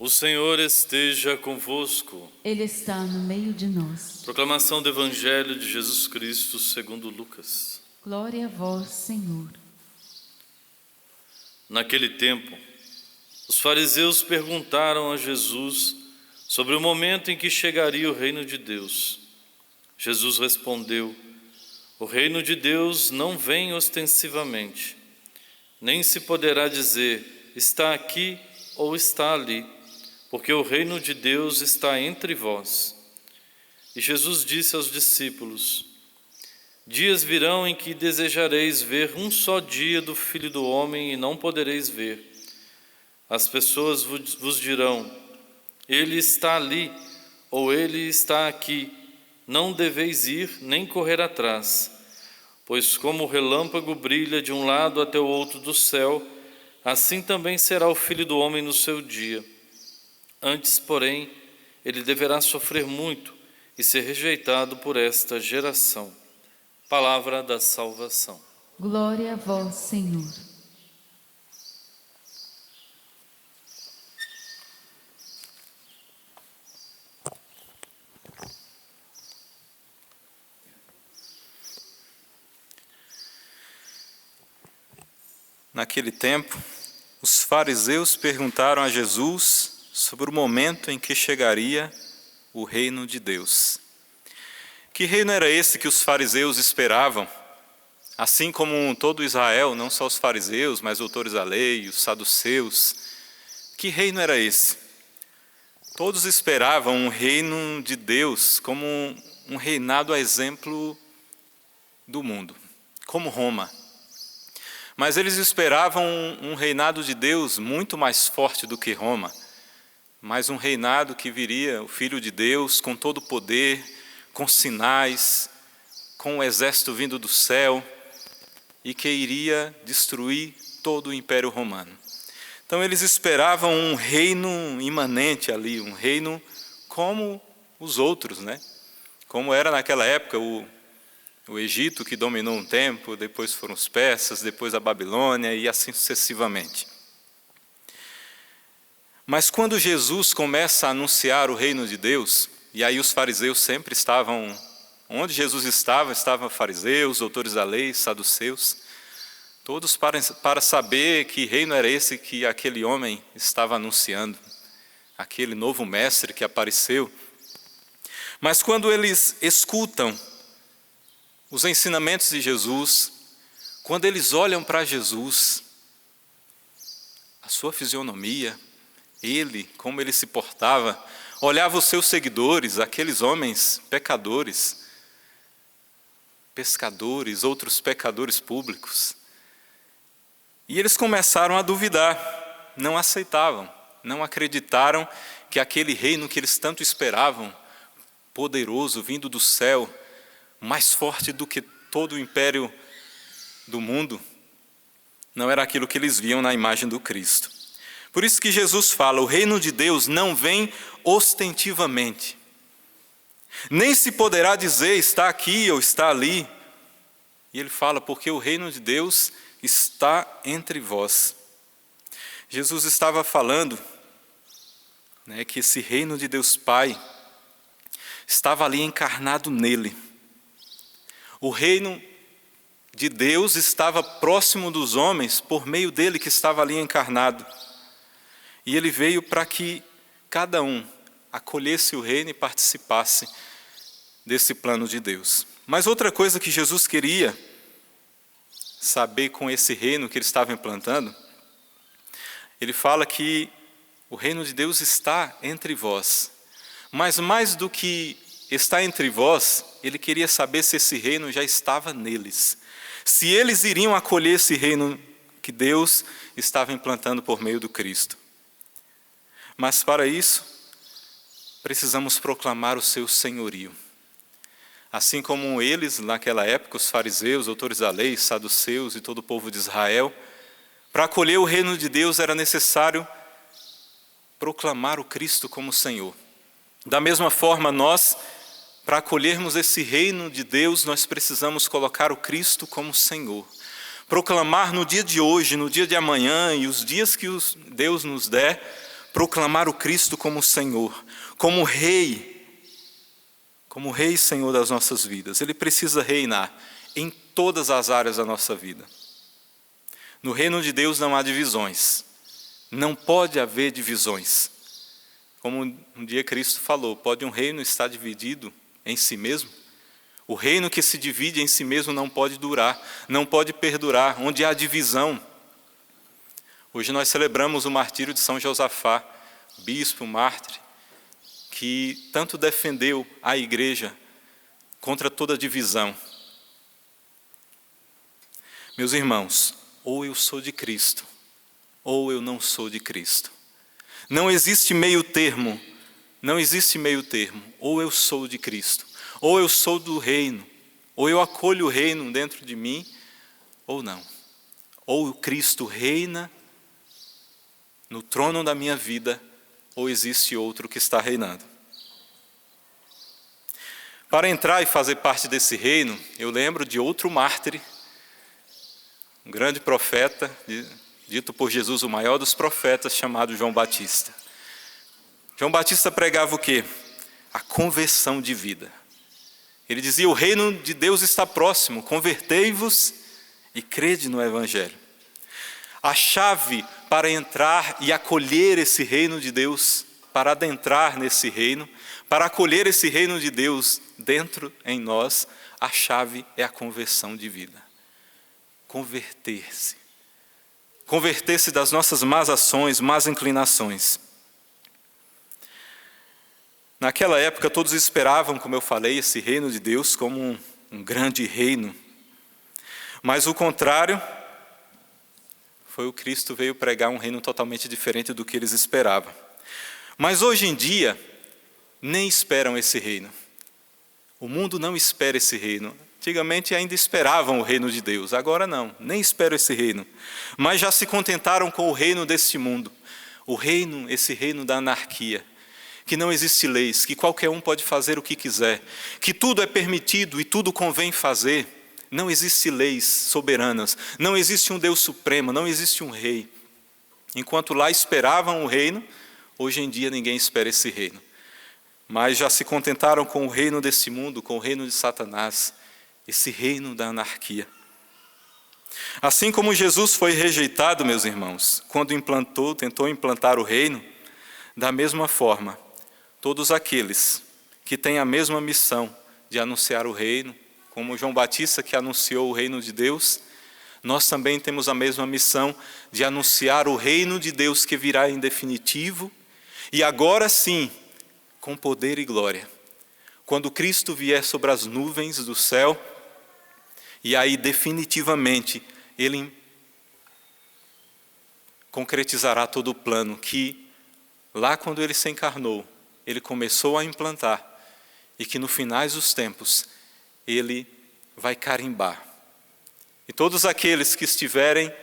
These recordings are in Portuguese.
O Senhor esteja convosco. Ele está no meio de nós. Proclamação do Evangelho de Jesus Cristo segundo Lucas. Glória a vós, Senhor. Naquele tempo, os fariseus perguntaram a Jesus sobre o momento em que chegaria o reino de Deus. Jesus respondeu: o reino de Deus não vem ostensivamente, nem se poderá dizer, está aqui ou está ali, porque o reino de Deus está entre vós. E Jesus disse aos discípulos: dias virão em que desejareis ver um só dia do Filho do Homem e não podereis ver. As pessoas vos dirão: ele está ali, ou ele está aqui. Não deveis ir nem correr atrás, pois como o relâmpago brilha de um lado até o outro do céu, assim também será o Filho do Homem no seu dia. Antes, porém, ele deverá sofrer muito e ser rejeitado por esta geração. Palavra da salvação. Glória a vós, Senhor. Naquele tempo, os fariseus perguntaram a Jesus sobre o momento em que chegaria o reino de Deus. Que reino era esse que os fariseus esperavam? Assim como todo Israel, não só os fariseus, mas os doutores da lei, os saduceus. Que reino era esse? Todos esperavam um reino de Deus como um reinado a exemplo do mundo, como Roma. Mas eles esperavam um reinado de Deus muito mais forte do que Roma, mas um reinado que viria o Filho de Deus com todo o poder, com sinais, com o exército vindo do céu e que iria destruir todo o Império Romano. Então eles esperavam um reino imanente ali, um reino como os outros, né? Como era naquela época o Egito, que dominou um tempo, depois foram os persas, depois a Babilônia e assim sucessivamente. Mas quando Jesus começa a anunciar o reino de Deus, e aí os fariseus sempre estavam, onde Jesus estavam fariseus, doutores da lei, saduceus, todos para saber que reino era esse que aquele homem estava anunciando, aquele novo mestre que apareceu. Mas quando eles escutam os ensinamentos de Jesus, quando eles olham para Jesus, a sua fisionomia, ele, como ele se portava, olhava os seus seguidores, aqueles homens pecadores, pescadores, outros pecadores públicos, e eles começaram a duvidar, não aceitavam, não acreditaram que aquele reino que eles tanto esperavam, poderoso, vindo do céu, mais forte do que todo o império do mundo, não era aquilo que eles viam na imagem do Cristo. Por isso que Jesus fala, o reino de Deus não vem ostentivamente. Nem se poderá dizer está aqui ou está ali. E ele fala, porque o reino de Deus está entre vós. Jesus estava falando, né, que esse reino de Deus Pai estava ali encarnado nele. O reino de Deus estava próximo dos homens por meio dele que estava ali encarnado. E ele veio para que cada um acolhesse o reino e participasse desse plano de Deus. Mas outra coisa que Jesus queria saber com esse reino que ele estava implantando, ele fala que o reino de Deus está entre vós. Mas mais do que está entre vós, ele queria saber se esse reino já estava neles. Se eles iriam acolher esse reino que Deus estava implantando por meio do Cristo. Mas para isso, precisamos proclamar o seu senhorio. Assim como eles, naquela época, os fariseus, doutores da lei, saduceus e todo o povo de Israel, para acolher o reino de Deus era necessário proclamar o Cristo como Senhor. Da mesma forma, nós, para acolhermos esse reino de Deus, nós precisamos colocar o Cristo como Senhor. Proclamar no dia de hoje, no dia de amanhã e os dias que Deus nos der, proclamar o Cristo como Senhor, como Rei e Senhor das nossas vidas. Ele precisa reinar em todas as áreas da nossa vida. No reino de Deus não há divisões, não pode haver divisões. Como um dia Cristo falou, pode um reino estar dividido em si mesmo? O reino que se divide em si mesmo não pode durar, não pode perdurar, onde há divisão. Hoje nós celebramos o martírio de São Josafá, bispo, mártir, que tanto defendeu a igreja contra toda divisão. Meus irmãos, ou eu sou de Cristo, ou eu não sou de Cristo. Não existe meio termo, não existe meio termo. Ou eu sou de Cristo, ou eu sou do reino, ou eu acolho o reino dentro de mim, ou não. Ou o Cristo reina no trono da minha vida, ou existe outro que está reinando. Para entrar e fazer parte desse reino, eu lembro de outro mártir, um grande profeta, dito por Jesus, o maior dos profetas, chamado João Batista. João Batista pregava o quê? A conversão de vida. Ele dizia, o reino de Deus está próximo, convertei-vos e crede no Evangelho. A chave para entrar e acolher esse reino de Deus, para adentrar nesse reino, para acolher esse reino de Deus dentro em nós, a chave é a conversão de vida. Converter-se. Converter-se das nossas más ações, más inclinações. Naquela época todos esperavam, como eu falei, esse reino de Deus como um grande reino. Mas o contrário foi o Cristo veio pregar um reino totalmente diferente do que eles esperavam. Mas hoje em dia, nem esperam esse reino. O mundo não espera esse reino. Antigamente ainda esperavam o reino de Deus, agora não, nem esperam esse reino. Mas já se contentaram com o reino deste mundo. O reino, esse reino da anarquia. Que não existe leis, que qualquer um pode fazer o que quiser. Que tudo é permitido e tudo convém fazer. Não existe leis soberanas, não existe um Deus supremo, não existe um rei. Enquanto lá esperavam o reino, hoje em dia ninguém espera esse reino. Mas já se contentaram com o reino desse mundo, com o reino de Satanás, esse reino da anarquia. Assim como Jesus foi rejeitado, meus irmãos, quando tentou implantar o reino, da mesma forma, todos aqueles que têm a mesma missão de anunciar o reino, como João Batista que anunciou o reino de Deus, nós também temos a mesma missão de anunciar o reino de Deus que virá em definitivo, e agora sim, com poder e glória. Quando Cristo vier sobre as nuvens do céu, e aí definitivamente Ele concretizará todo o plano que, lá quando Ele se encarnou, Ele começou a implantar, e que no finais dos tempos, Ele vai carimbar. E todos aqueles que estiverem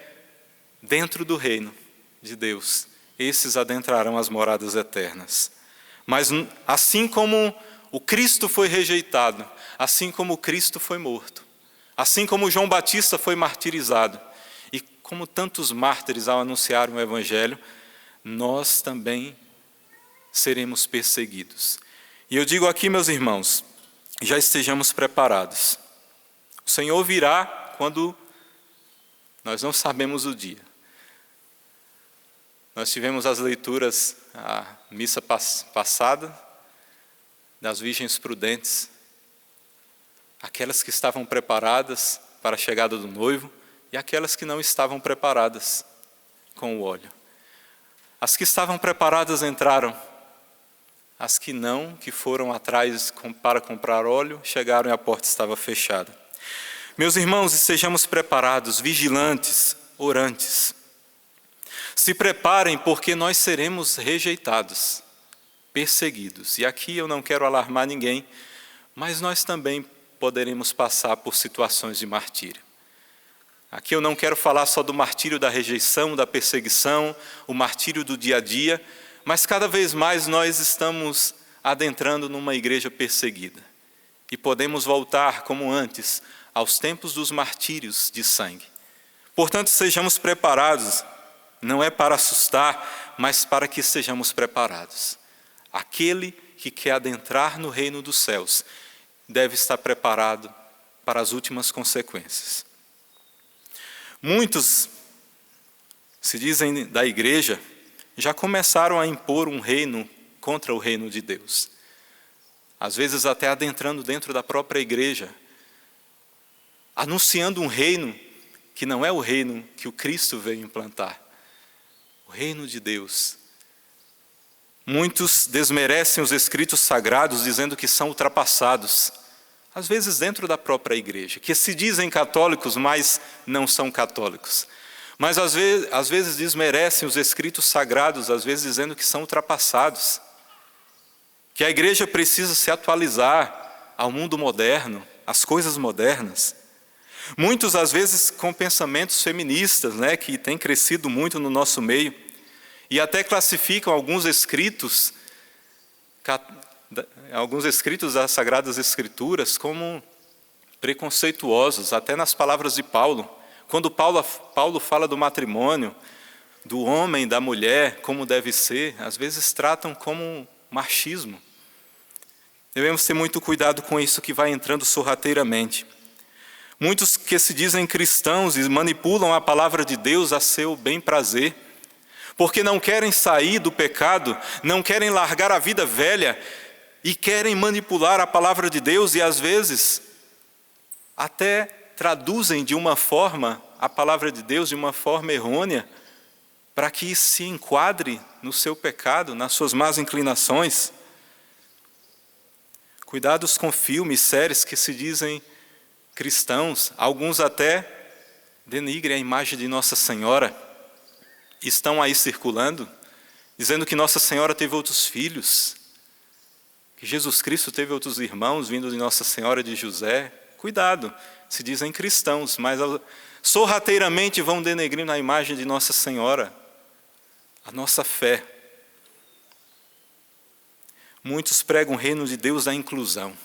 dentro do reino de Deus, esses adentrarão as moradas eternas. Mas assim como o Cristo foi rejeitado, assim como o Cristo foi morto, assim como João Batista foi martirizado, e como tantos mártires ao anunciar o Evangelho, nós também seremos perseguidos. E eu digo aqui, meus irmãos, já estejamos preparados. O Senhor virá quando nós não sabemos o dia. Nós tivemos as leituras, a missa passada, das virgens prudentes, aquelas que estavam preparadas para a chegada do noivo e aquelas que não estavam preparadas com o óleo. As que estavam preparadas entraram, as que não, que foram atrás para comprar óleo, chegaram e a porta estava fechada. Meus irmãos, estejamos preparados, vigilantes, orantes. Se preparem, porque nós seremos rejeitados, perseguidos. E aqui eu não quero alarmar ninguém, mas nós também poderemos passar por situações de martírio. Aqui eu não quero falar só do martírio da rejeição, da perseguição, o martírio do dia a dia, mas cada vez mais nós estamos adentrando numa igreja perseguida. E podemos voltar, como antes, aos tempos dos martírios de sangue. Portanto, sejamos preparados, não é para assustar, mas para que estejamos preparados. Aquele que quer adentrar no reino dos céus deve estar preparado para as últimas consequências. Muitos, se dizem da igreja, já começaram a impor um reino contra o reino de Deus. Às vezes até adentrando dentro da própria igreja, anunciando um reino que não é o reino que o Cristo veio implantar. O reino de Deus. Muitos desmerecem os escritos sagrados dizendo que são ultrapassados. Às vezes dentro da própria igreja, que se dizem católicos, mas não são católicos. Mas às vezes desmerecem os escritos sagrados, às vezes dizendo que são ultrapassados. Que a igreja precisa se atualizar ao mundo moderno, às coisas modernas. Muitos, às vezes, com pensamentos feministas, que têm crescido muito no nosso meio, e até classificam alguns escritos das Sagradas Escrituras como preconceituosos, até nas palavras de Paulo. Quando Paulo fala do matrimônio, do homem, da mulher, como deve ser, às vezes tratam como machismo. Devemos ter muito cuidado com isso que vai entrando sorrateiramente. Muitos que se dizem cristãos e manipulam a palavra de Deus a seu bem-prazer, porque não querem sair do pecado, não querem largar a vida velha e querem manipular a palavra de Deus e às vezes até traduzem de uma forma a palavra de Deus de uma forma errônea para que se enquadre no seu pecado, nas suas más inclinações. Cuidados com filmes, séries que se dizem cristãos, alguns até denigrem a imagem de Nossa Senhora, estão aí circulando, dizendo que Nossa Senhora teve outros filhos, que Jesus Cristo teve outros irmãos vindo de Nossa Senhora de José. Cuidado, se dizem cristãos, mas sorrateiramente vão denegrindo a imagem de Nossa Senhora, a nossa fé. Muitos pregam o reino de Deus da inclusão,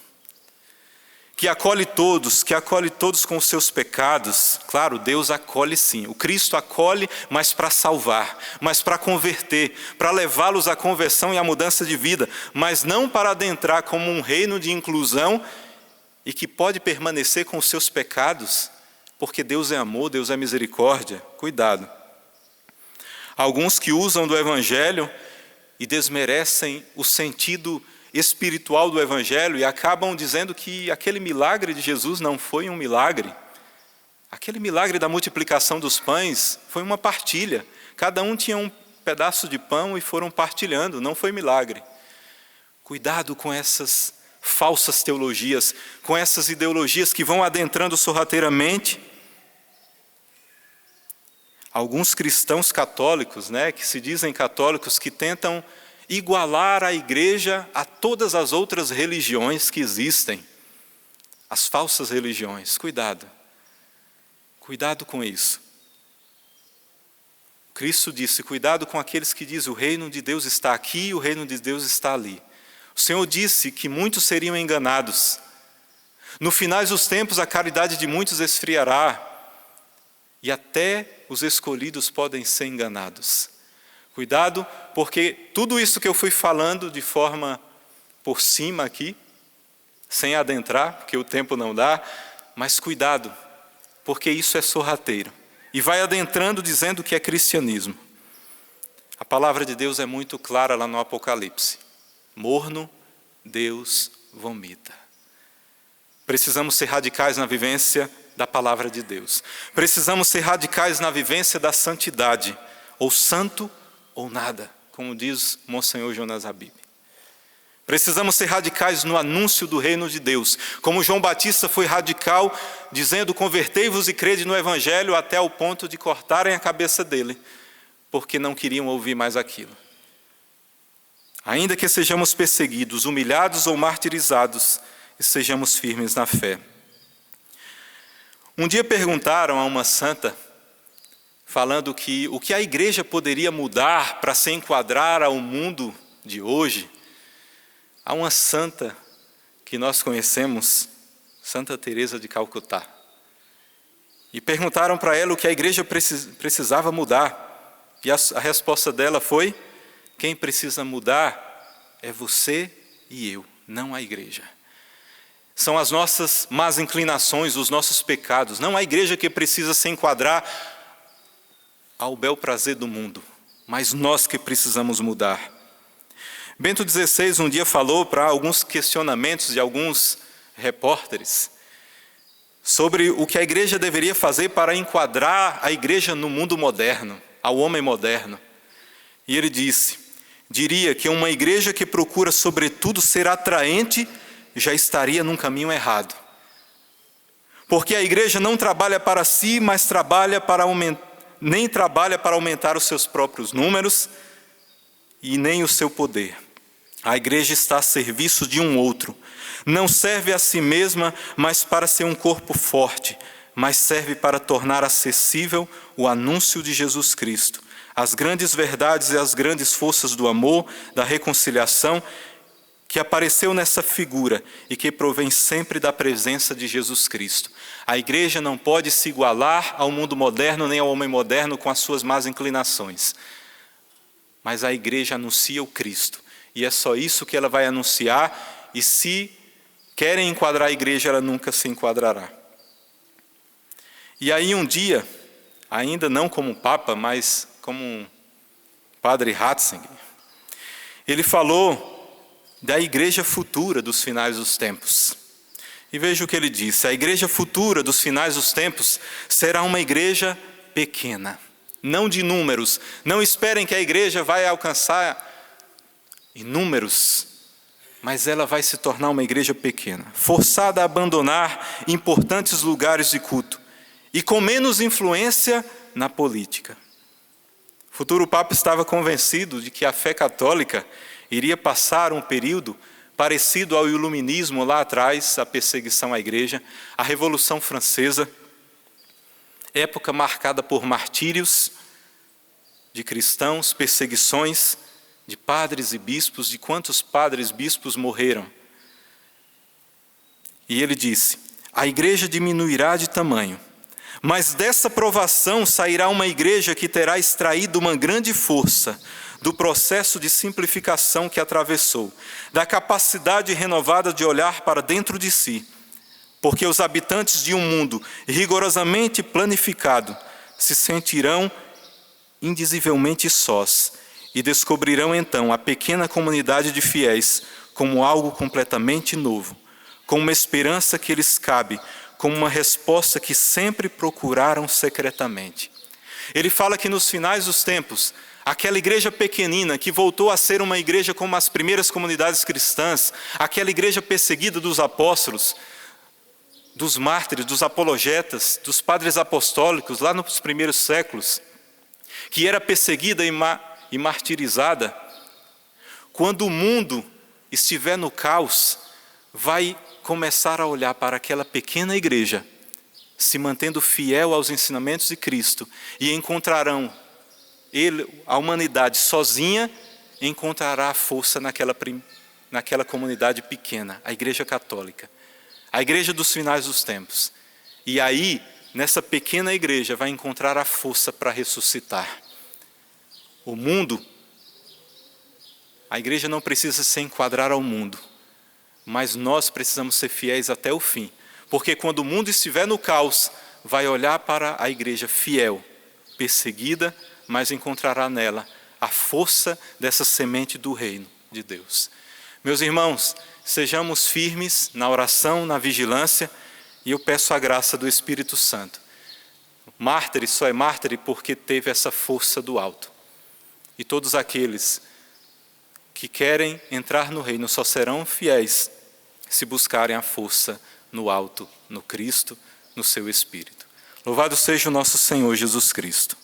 que acolhe todos com os seus pecados. Claro, Deus acolhe sim, o Cristo acolhe, mas para salvar, mas para converter, para levá-los à conversão e à mudança de vida, mas não para adentrar como um reino de inclusão e que pode permanecer com os seus pecados, porque Deus é amor, Deus é misericórdia. Cuidado. Alguns que usam do Evangelho e desmerecem o sentido espiritual do Evangelho e acabam dizendo que aquele milagre de Jesus não foi um milagre. Aquele milagre da multiplicação dos pães foi uma partilha. Cada um tinha um pedaço de pão e foram partilhando, não foi milagre. Cuidado com essas falsas teologias, com essas ideologias que vão adentrando sorrateiramente. Alguns cristãos católicos, que se dizem católicos, que tentam igualar a igreja a todas as outras religiões que existem, as falsas religiões. Cuidado com isso. Cristo disse: cuidado com aqueles que dizem o reino de Deus está aqui, o reino de Deus está ali. O Senhor disse que muitos seriam enganados. No final dos tempos a caridade de muitos esfriará e até os escolhidos podem ser enganados. Cuidado, porque tudo isso que eu fui falando de forma por cima aqui, sem adentrar, porque o tempo não dá, mas cuidado, porque isso é sorrateiro. E vai adentrando dizendo que é cristianismo. A palavra de Deus é muito clara lá no Apocalipse. Morno, Deus vomita. Precisamos ser radicais na vivência da palavra de Deus. Precisamos ser radicais na vivência da santidade, ou santo ou nada, como diz Monsenhor Jonas Habib. Precisamos ser radicais no anúncio do reino de Deus, como João Batista foi radical, dizendo: convertei-vos e crede no Evangelho, até o ponto de cortarem a cabeça dele, porque não queriam ouvir mais aquilo. Ainda que sejamos perseguidos, humilhados ou martirizados, sejamos firmes na fé. Um dia perguntaram a uma santa, falando que o que a igreja poderia mudar para se enquadrar ao mundo de hoje. Há uma santa que nós conhecemos, Santa Teresa de Calcutá. E perguntaram para ela o que a igreja precisava mudar. E a resposta dela foi: quem precisa mudar é você e eu, não a igreja. São as nossas más inclinações, os nossos pecados, não a igreja que precisa se enquadrar ao bel prazer do mundo, mas nós que precisamos mudar. Bento XVI um dia falou para alguns questionamentos de alguns repórteres sobre o que a igreja deveria fazer para enquadrar a igreja no mundo moderno, ao homem moderno. E ele disse: diria que uma igreja que procura sobretudo ser atraente já estaria num caminho errado. Porque a igreja não trabalha para si, mas nem trabalha para aumentar os seus próprios números e nem o seu poder. A igreja está a serviço de um outro. Não serve a si mesma, mas para ser um corpo forte, mas serve para tornar acessível o anúncio de Jesus Cristo, as grandes verdades e as grandes forças do amor, da reconciliação, que apareceu nessa figura e que provém sempre da presença de Jesus Cristo. A igreja não pode se igualar ao mundo moderno nem ao homem moderno com as suas más inclinações. Mas a igreja anuncia o Cristo. E é só isso que ela vai anunciar. E se querem enquadrar a igreja, ela nunca se enquadrará. E aí um dia, ainda não como Papa, mas como Padre Ratzinger, ele falou da igreja futura dos finais dos tempos. E veja o que ele disse: a igreja futura dos finais dos tempos será uma igreja pequena, não de números. Não esperem que a igreja vai alcançar inúmeros, mas ela vai se tornar uma igreja pequena, forçada a abandonar importantes lugares de culto e com menos influência na política. O futuro Papa estava convencido de que a fé católica iria passar um período parecido ao iluminismo lá atrás, a perseguição à igreja, a Revolução Francesa, época marcada por martírios de cristãos, perseguições de padres e bispos, de quantos padres e bispos morreram. E ele disse: a igreja diminuirá de tamanho, mas dessa provação sairá uma igreja que terá extraído uma grande força do processo de simplificação que atravessou, da capacidade renovada de olhar para dentro de si, porque os habitantes de um mundo rigorosamente planificado se sentirão indizivelmente sós e descobrirão então a pequena comunidade de fiéis como algo completamente novo, com uma esperança que lhes cabe, como uma resposta que sempre procuraram secretamente. Ele fala que nos finais dos tempos, aquela igreja pequenina que voltou a ser uma igreja como as primeiras comunidades cristãs, aquela igreja perseguida dos apóstolos, dos mártires, dos apologetas, dos padres apostólicos, lá nos primeiros séculos, que era perseguida e martirizada, quando o mundo estiver no caos, vai começar a olhar para aquela pequena igreja, se mantendo fiel aos ensinamentos de Cristo, e encontrarão, a humanidade sozinha encontrará força naquela comunidade pequena, a igreja católica, a igreja dos finais dos tempos. E aí, nessa pequena igreja, vai encontrar a força para ressuscitar. O mundo, a igreja não precisa se enquadrar ao mundo, mas nós precisamos ser fiéis até o fim, porque quando o mundo estiver no caos, vai olhar para a igreja fiel, perseguida, mas encontrará nela a força dessa semente do reino de Deus. Meus irmãos, sejamos firmes na oração, na vigilância, e eu peço a graça do Espírito Santo. Mártir só é mártir porque teve essa força do alto. E todos aqueles que querem entrar no reino só serão fiéis se buscarem a força no alto, no Cristo, no seu Espírito. Louvado seja o nosso Senhor Jesus Cristo.